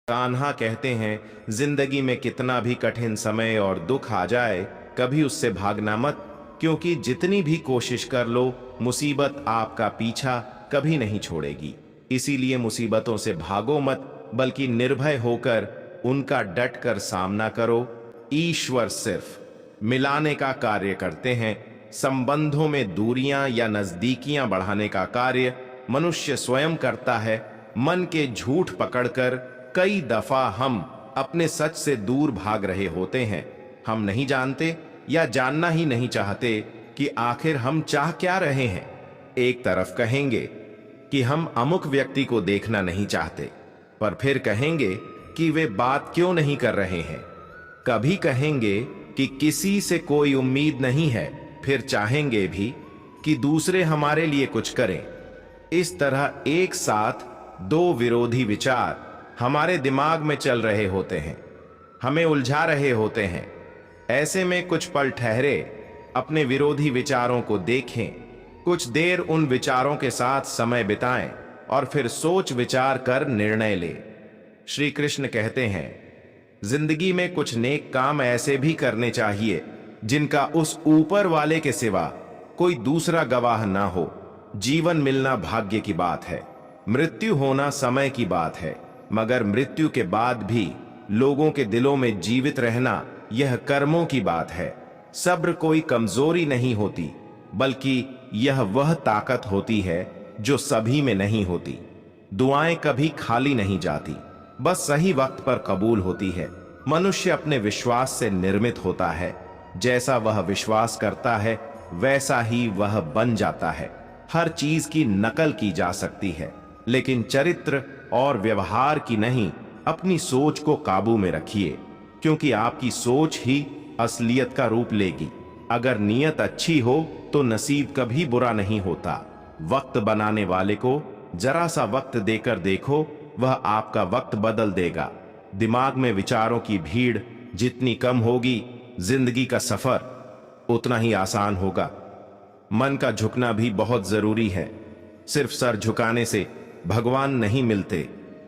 कान्हा कहते हैं, जिंदगी में कितना भी कठिन समय और दुख आ जाए, कभी उससे भागना मत, क्योंकि जितनी भी कोशिश कर लो, मुसीबत आपका पीछा कभी नहीं छोड़ेगी। इसीलिए मुसीबतों से भागो मत, बल्कि निर्भय होकर उनका डट कर सामना करो। ईश्वर सिर्फ मिलाने का कार्य करते हैं। संबंधों में दूरियां या नजदीकियां बढ़ाने का कार्य मनुष्य स्वयं करता है। मन के झूठ पकड़कर कई दफा हम अपने सच से दूर भाग रहे होते हैं। हम नहीं जानते या जानना ही नहीं चाहते कि आखिर हम चाह क्या रहे हैं। एक तरफ कहेंगे कि हम अमुक व्यक्ति को देखना नहीं चाहते, पर फिर कहेंगे कि वे बात क्यों नहीं कर रहे हैं। कभी कहेंगे कि किसी से कोई उम्मीद नहीं है, फिर चाहेंगे भी कि दूसरे हमारे लिए कुछ करें। इस तरह एक साथ दो विरोधी विचार हमारे दिमाग में चल रहे होते हैं, हमें उलझा रहे होते हैं। ऐसे में कुछ पल ठहरे, अपने विरोधी विचारों को देखें, कुछ देर उन विचारों के साथ समय बिताएं और फिर सोच विचार कर निर्णय लें। श्री कृष्ण कहते हैं, जिंदगी में कुछ नेक काम ऐसे भी करने चाहिए जिनका उस ऊपर वाले के सिवा कोई दूसरा गवाह ना हो। जीवन मिलना भाग्य की बात है, मृत्यु होना समय की बात है, मगर मृत्यु के बाद भी लोगों के दिलों में जीवित रहना यह कर्मों की बात है। सब्र कोई कमजोरी नहीं होती, बल्कि यह वह ताकत होती है जो सभी में नहीं होती। दुआएं कभी खाली नहीं जाती, बस सही वक्त पर कबूल होती है। मनुष्य अपने विश्वास से निर्मित होता है, जैसा वह विश्वास करता है वैसा ही वह बन जाता है। हर चीज की नकल की जा सकती है, लेकिन चरित्र और व्यवहार की नहीं। अपनी सोच को काबू में रखिए, क्योंकि आपकी सोच ही असलियत का रूप लेगी। अगर नीयत अच्छी हो तो नसीब कभी बुरा नहीं होता। वक्त बनाने वाले को जरा सा वक्त देकर देखो, वह आपका वक्त बदल देगा। दिमाग में विचारों की भीड़ जितनी कम होगी, जिंदगी का सफर उतना ही आसान होगा। मन का झुकना भी बहुत जरूरी है। सिर्फ सर झुकाने से भगवान नहीं मिलते।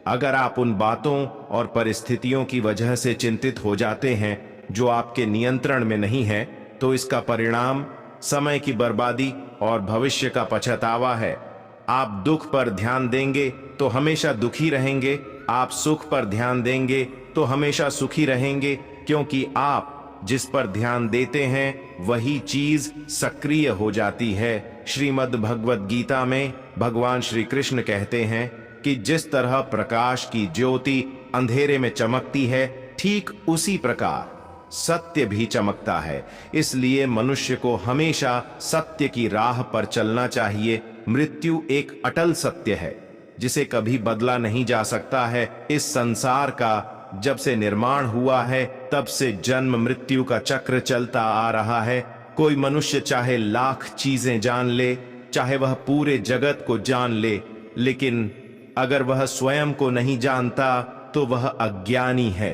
अगर आप उन बातों और परिस्थितियों की वजह से चिंतित हो जाते हैं जो आपके नियंत्रण में नहीं है, तो इसका परिणाम समय की बर्बादी और भविष्य का पछतावा है। आप दुख पर ध्यान देंगे तो हमेशा दुखी रहेंगे, आप सुख पर ध्यान देंगे तो हमेशा सुखी रहेंगे, क्योंकि आप जिस पर ध्यान देते हैं वही चीज सक्रिय हो जाती है। श्रीमद् भगवद गीता में भगवान श्री कृष्ण कहते हैं कि जिस तरह प्रकाश की ज्योति अंधेरे में चमकती है, ठीक उसी प्रकार सत्य भी चमकता है। इसलिए मनुष्य को हमेशा सत्य की राह पर चलना चाहिए। मृत्यु एक अटल सत्य है जिसे कभी बदला नहीं जा सकता है। इस संसार का जब से निर्माण हुआ है, तब से जन्म मृत्यु का चक्र चलता आ रहा है। कोई मनुष्य चाहे लाख चीजें जान ले, चाहे वह पूरे जगत को जान ले, लेकिन अगर वह स्वयं को नहीं जानता तो वह अज्ञानी है।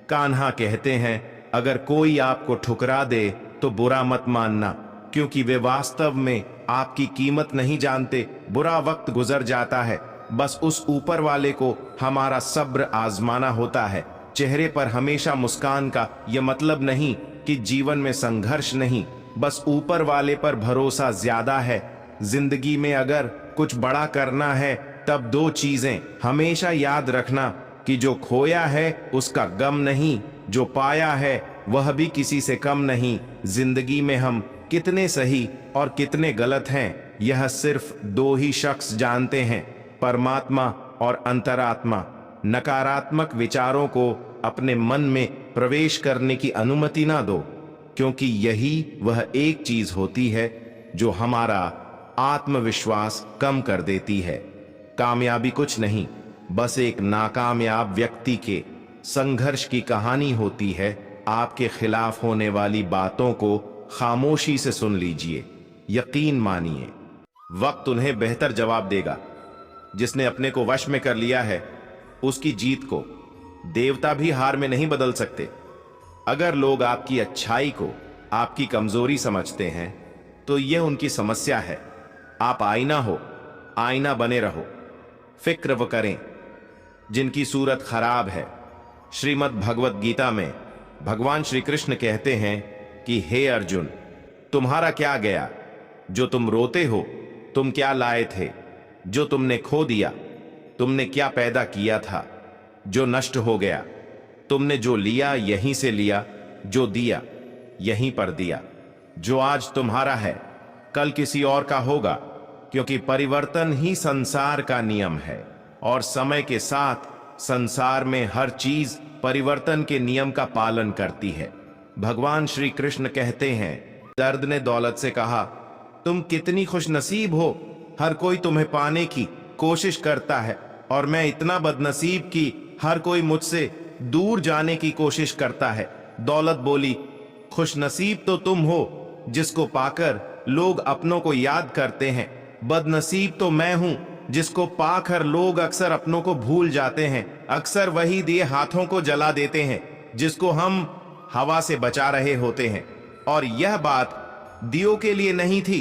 कान्हा कहते हैं, अगर कोई आपको ठुकरा दे तो बुरा मत मानना, क्योंकि वे वास्तव में आपकी कीमत नहीं जानते। बुरा वक्त गुजर जाता है, बस उस ऊपर वाले को हमारा सब्र आजमाना होता है। चेहरे पर हमेशा मुस्कान का यह मतलब नहीं कि जीवन में संघर्ष नहीं, बस ऊपर वाले पर भरोसा ज्यादा है। जिंदगी में अगर कुछ बड़ा करना है तब दो चीजें हमेशा याद रखना कि जो खोया है उसका गम नहीं, जो पाया है वह भी किसी से कम नहीं। जिंदगी में हम कितने सही और कितने गलत हैं, यह सिर्फ दो ही शख्स जानते हैं, परमात्मा और अंतरात्मा। नकारात्मक विचारों को अपने मन में प्रवेश करने की अनुमति ना दो, क्योंकि यही वह एक चीज होती है जो हमारा आत्मविश्वास कम कर देती है। कामयाबी कुछ नहीं, बस एक नाकामयाब व्यक्ति के संघर्ष की कहानी होती है। आपके खिलाफ होने वाली बातों को खामोशी से सुन लीजिए, यकीन मानिए वक्त उन्हें बेहतर जवाब देगा। जिसने अपने को वश में कर लिया है, उसकी जीत को देवता भी हार में नहीं बदल सकते। अगर लोग आपकी अच्छाई को आपकी कमजोरी समझते हैं तो यह उनकी समस्या है। आप आईना हो, आईना बने रहो। फिक्र व करें, जिनकी सूरत खराब है। श्रीमद् भगवत गीता में भगवान श्री कृष्ण कहते हैं कि हे अर्जुन, तुम्हारा क्या गया जो तुम रोते हो? तुम क्या लाए थे जो तुमने खो दिया? तुमने क्या पैदा किया था जो नष्ट हो गया? तुमने जो लिया यहीं से लिया, जो दिया यहीं पर दिया। जो आज तुम्हारा है कल किसी और का होगा, क्योंकि परिवर्तन ही संसार का नियम है और समय के साथ संसार में हर चीज परिवर्तन के नियम का पालन करती है। भगवान श्री कृष्ण कहते हैं, दर्द ने दौलत से कहा, तुम कितनी खुशनसीब हो, हर कोई तुम्हें पाने की कोशिश करता है और मैं इतना बदनसीब कि हर कोई मुझसे दूर जाने की कोशिश करता है। दौलत बोली, खुशनसीब तो तुम हो जिसको पाकर लोग अपनों को याद करते हैं, बदनसीब तो मैं हूं जिसको पाकर लोग अक्सर अपनों को भूल जाते हैं। अक्सर वही दिए हाथों को जला देते हैं जिसको हम हवा से बचा रहे होते हैं। और यह बात दियों के लिए नहीं थी।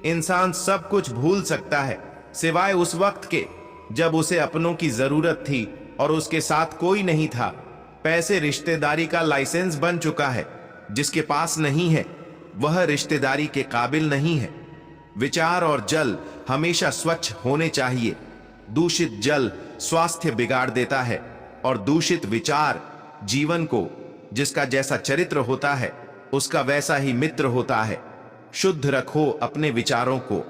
इंसान सब कुछ भूल सकता है सिवाय उस वक्त के जब उसे अपनों की जरूरत थी और उसके साथ कोई नहीं था। पैसे रिश्तेदारी का लाइसेंस बन चुका है, जिसके पास नहीं है वह रिश्तेदारी के काबिल नहीं है। विचार और जल हमेशा स्वच्छ होने चाहिए। दूषित जल स्वास्थ्य बिगाड़ देता है और दूषित विचार जीवन को, जिसका जैसा चरित्र होता है उसका वैसा ही मित्र होता है। शुद्ध रखो अपने विचारों को।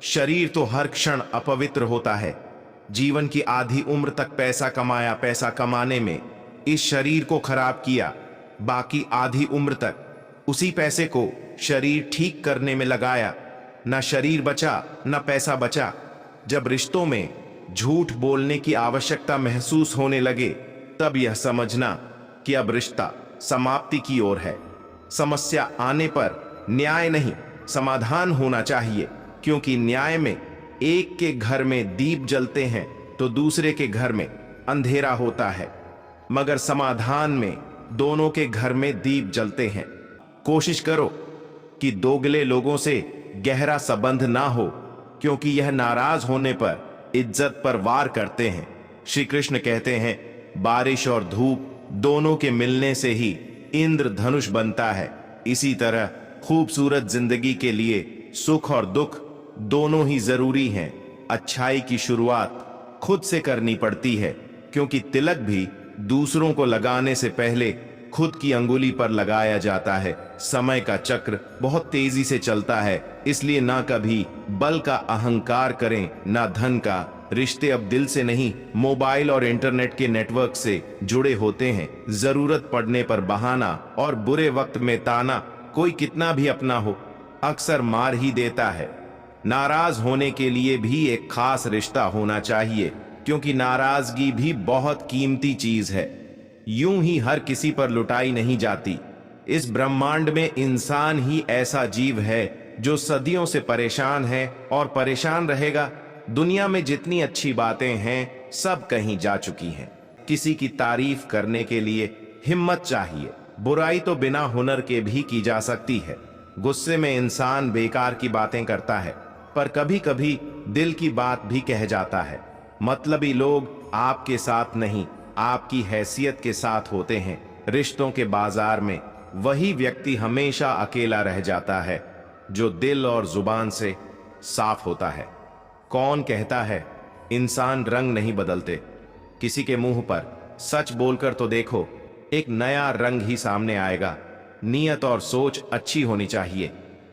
शरीर तो हर क्षण अपवित्र होता है। जीवन की आधी उम्र तक पैसा कमाया, पैसा कमाने में इस शरीर को खराब किया, बाकी आधी उम्र तक उसी पैसे को शरीर ठीक करने में लगाया। न शरीर बचा न पैसा बचा। जब रिश्तों में झूठ बोलने की आवश्यकता महसूस होने लगे, तब यह समझना कि अब रिश्ता समाप्ति की ओर है। समस्या आने पर न्याय नहीं, समाधान होना चाहिए, क्योंकि न्याय में एक के घर में दीप जलते हैं तो दूसरे के घर में अंधेरा होता है, मगर समाधान में दोनों के घर में दीप जलते हैं। कोशिश करो कि दोगले लोगों से गहरा संबंध ना हो, क्योंकि यह नाराज होने पर इज्जत पर वार करते हैं। श्री कृष्ण कहते हैं, बारिश और धूप दोनों के मिलने से ही इंद्रधनुष बनता है। इसी तरह खूबसूरत जिंदगी के लिए सुख और दुख दोनों ही जरूरी हैं। अच्छाई की शुरुआत खुद से करनी पड़ती है, क्योंकि तिलक भी दूसरों को लगाने से पहले खुद की अंगुली पर लगाया जाता है। समय का चक्र बहुत तेजी से चलता है, इसलिए ना कभी बल का अहंकार करें ना धन का। रिश्ते अब दिल से नहीं, मोबाइल और इंटरनेट के नेटवर्क से जुड़े होते हैं। जरूरत पड़ने पर बहाना और बुरे वक्त में ताना कोई कितना भी अपना हो अक्सर मार ही देता है। नाराज होने के लिए भी एक खास रिश्ता होना चाहिए, क्योंकि नाराजगी भी बहुत कीमती चीज है। यूं ही हर किसी पर लुटाई नहीं जाती। इस ब्रह्मांड में इंसान ही ऐसा जीव है जो सदियों से परेशान है और परेशान रहेगा। दुनिया में जितनी अच्छी बातें हैं सब कहीं जा चुकी हैं। किसी की तारीफ करने के लिए हिम्मत चाहिए। बुराई तो बिना हुनर के भी की जा सकती है। गुस्से में इंसान बेकार की बातें करता है, पर कभी कभी दिल की बात भी कह जाता है। मतलबी लोग आपके साथ नहीं, आपकी हैसियत के साथ होते हैं। रिश्तों के बाजार में वही व्यक्ति हमेशा अकेला रह जाता है जो दिल और जुबान से साफ होता है। कौन कहता है इंसान रंग नहीं बदलते? किसी के मुंह पर सच बोलकर तो देखो, एक नया रंग ही सामने आएगा। नीयत और सोच अच्छी होनी चाहिए।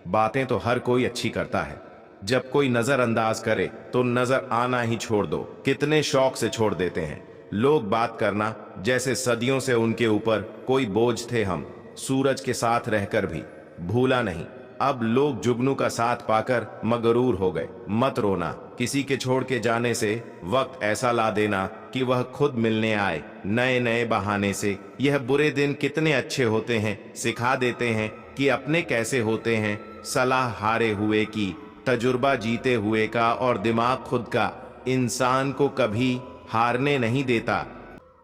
बातें तो हर कोई अच्छी करता है। जब कोई नजरअंदाज करे तो नजर आना ही छोड़ दो। कितने शौक से छोड़ देते हैं लोग बात करना, जैसे सदियों से उनके ऊपर कोई बोझ थे हम। सूरज के साथ रहकर भी भूला नहीं। अब लोग जुगनू का साथ पाकर मगरूर हो गए। मत रोना, किसी के छोड़ के जाने से वक्त ऐसा ला देना कि वह खुद मिलने आए नए नए बहाने से। यह बुरे दिन कितने अच्छे होते हैं, सिखा देते हैं कि अपने कैसे होते हैं। सलाह हारे हुए की, तजुर्बा जीते हुए का और दिमाग खुद का इंसान को कभी हारने नहीं देता।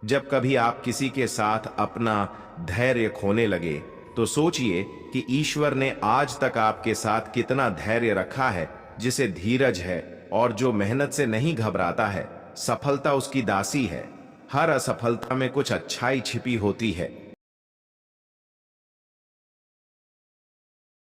जब कभी आप किसी के साथ अपना धैर्य खोने लगे तो सोचिए कि ईश्वर ने आज तक आपके साथ कितना धैर्य रखा है। जिसे धीरज है और जो मेहनत से नहीं घबराता है, सफलता उसकी दासी है। हर असफलता में कुछ अच्छाई छिपी होती है।